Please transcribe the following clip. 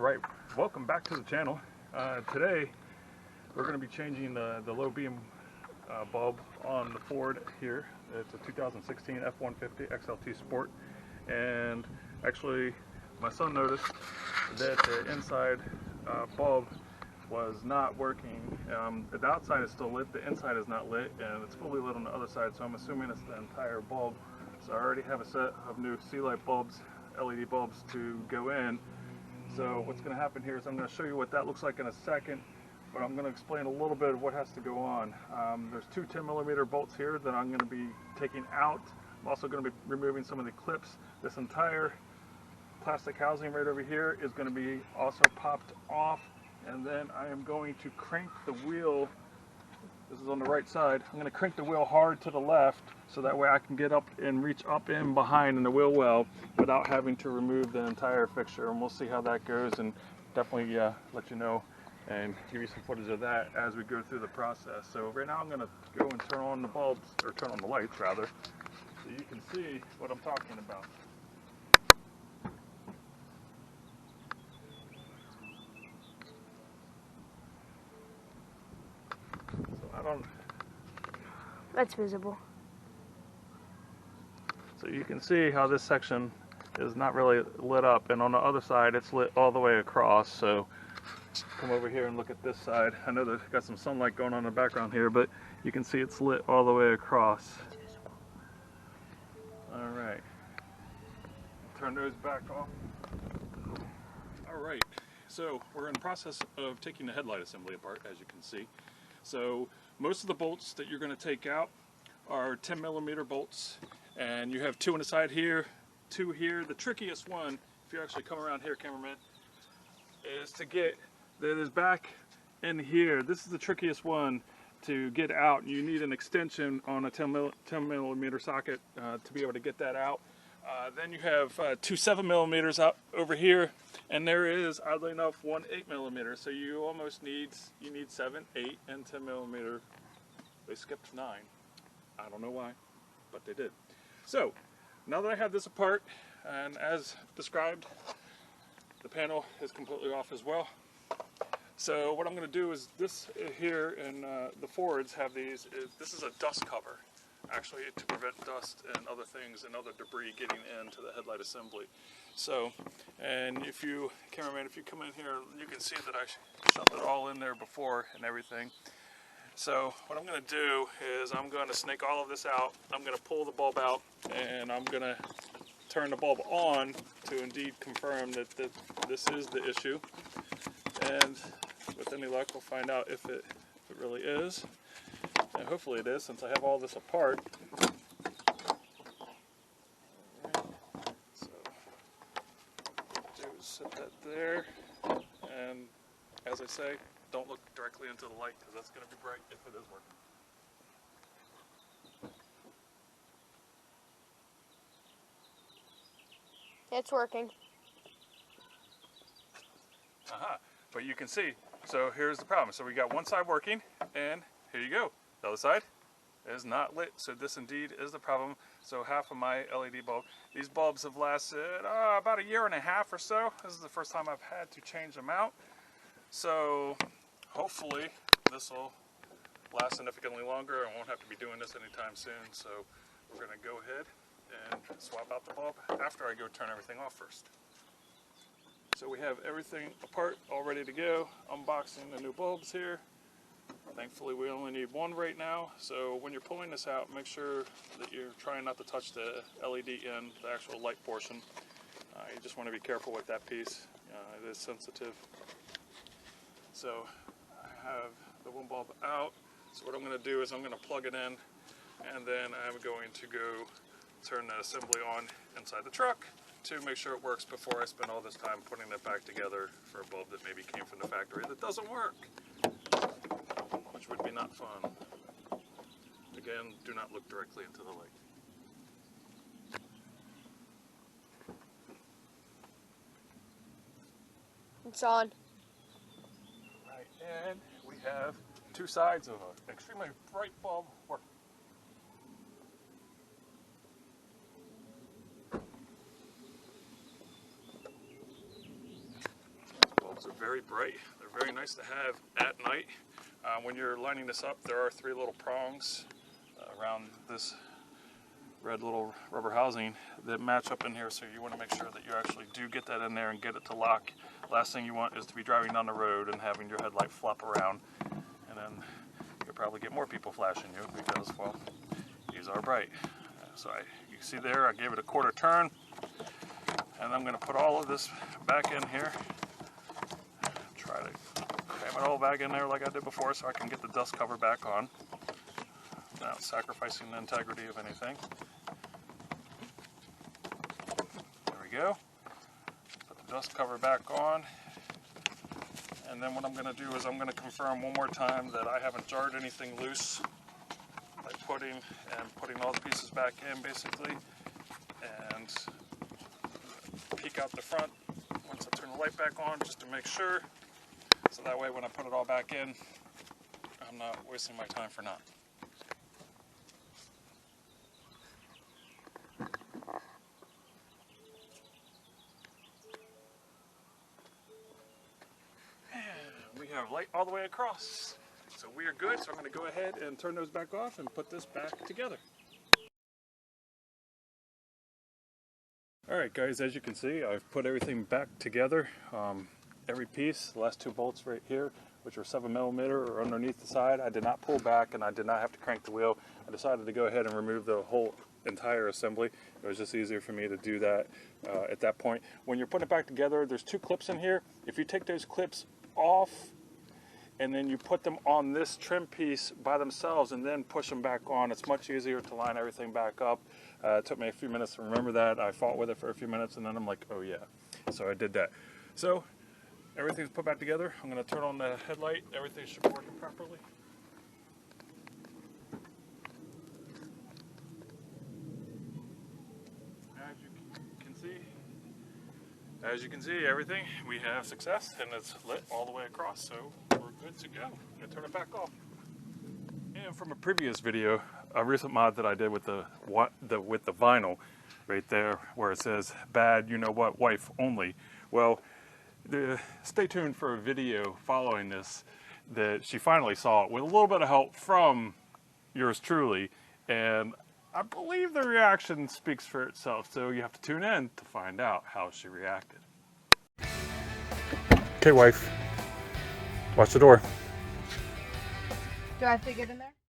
Alright, welcome back to the channel. Today we're going to be changing the low beam bulb on the Ford here. It's a 2016 F150 XLT Sport, and actually my son noticed that the inside bulb was not working. The outside is still lit, the inside is not lit, and it's fully lit on the other side, so I'm assuming it's the entire bulb. So I already have a set of new C-Light bulbs, LED bulbs to go in. So what's going to happen here is I'm going to show you what that looks like in a second, but I'm going to explain a little bit of what has to go on. There's two 10mm bolts here that I'm going to be taking out. I'm also going to be removing some of the clips. This entire plastic housing right over here is going to be also popped off, and then I am going to crank the wheel. This is on the right side. I'm going to crank the wheel hard to the left so that way I can get up and reach up in behind in the wheel well without having to remove the entire fixture, and we'll see how that goes, and definitely let you know and give you some footage of that as we go through the process. So right now I'm going to go and turn on the bulbs, or turn on the lights rather, so you can see what I'm talking about. That's visible. So you can see how this section is not really lit up, and on the other side it's lit all the way across. So come over here and look at this side. I know there's got some sunlight going on in the background here, but you can see it's lit all the way across. Alright, turn those back off. Alright, so we're in the process of taking the headlight assembly apart, as you can see. So most of the bolts that you're going to take out are 10mm bolts, and you have two on the side here, two here. The trickiest one, if you actually come around here, cameraman, is to get this back in here. This is the trickiest one to get out. You need an extension on a 10mm socket to be able to get that out. Then you have two 7mm out over here, and there is, oddly enough, one 8mm. So you almost need 7, 8, and 10mm. They skipped 9. I don't know why, but they did. So now that I have this apart, and as described, the panel is completely off as well. So what I'm going to do is this here, and the Fords have these. This is a dust cover, actually, to prevent dust and other things and other debris getting into the headlight assembly. So, and if you, cameraman, if you come in here, you can see that I shoved it all in there before and everything. So what I'm going to do is I'm going to snake all of this out. I'm going to pull the bulb out, and I'm going to turn the bulb on to indeed confirm that this is the issue. And with any luck, we'll find out if it really is. And hopefully it is, since I have all this apart. Alright, so what I'll do is set that there, and as I say, don't look directly into the light, because that's going to be bright if it is working. It's working. Aha, but you can see, so here's the problem. So we got one side working, and here you go. The other side is not lit, so this indeed is the problem. So half of my LED bulb, these bulbs have lasted about 1.5 years or so. This is the first time I've had to change them out. So hopefully this will last significantly longer. I won't have to be doing this anytime soon. So we're going to go ahead and swap out the bulb after I go turn everything off first. So we have everything apart, all ready to go. Unboxing the new bulbs here. Thankfully we only need one right now, so when you're pulling this out, make sure that you're trying not to touch the LED end, the actual light portion. You just want to be careful with that piece. It is sensitive. So I have the one bulb out, so what I'm going to do is I'm going to plug it in, and then I'm going to go turn the assembly on inside the truck to make sure it works before I spend all this time putting it back together for a bulb that maybe came from the factory that doesn't work, which would be not fun. Again, do not look directly into the light. It's on. Right, and we have two sides of an extremely bright bulb working. very bright. They're very nice to have at night. When you're lining this up, there are 3 little prongs around this red little rubber housing that match up in here, so you want to make sure that you actually do get that in there and get it to lock. Last thing you want is to be driving down the road and having your headlight flop around, and then you'll probably get more people flashing you because, well, these are bright. So you see there, I gave it a quarter turn, and I'm going to put all of this back in here. Try to cram it all back in there like I did before so I can get the dust cover back on without sacrificing the integrity of anything. There we go. Put the dust cover back on. And then what I'm going to do is I'm going to confirm one more time that I haven't jarred anything loose by putting all the pieces back in basically, and peek out the front once I turn the light back on just to make sure, so that way when I put it all back in I'm not wasting my time for naught. And we have light all the way across. So we are good, so I'm going to go ahead and turn those back off and put this back together. Alright guys, as you can see, I've put everything back together. Every piece, the last 2 bolts right here, which are 7mm, are underneath the side. I did not pull back and I did not have to crank the wheel. I decided to go ahead and remove the whole entire assembly. It was just easier for me to do that at that point. When you're putting it back together, there's 2 clips in here. If you take those clips off, and then you put them on this trim piece by themselves and then push them back on, it's much easier to line everything back up. It took me a few minutes to remember that. I fought with it for a few minutes and then I'm like, oh yeah. So I did that. So everything's put back together. I'm going to turn on the headlight. Everything should be working properly. As you can see, everything, we have success and it's lit all the way across, so we're good to go. I'm going to turn it back off. And from a previous video, a recent mod that I did with the vinyl right there where it says bad, you know what, wife only. Well, stay tuned for a video following this that she finally saw it with a little bit of help from yours truly, and I believe the reaction speaks for itself, so you have to tune in to find out how she reacted. Okay, wife, watch the door. Do I have to get in there?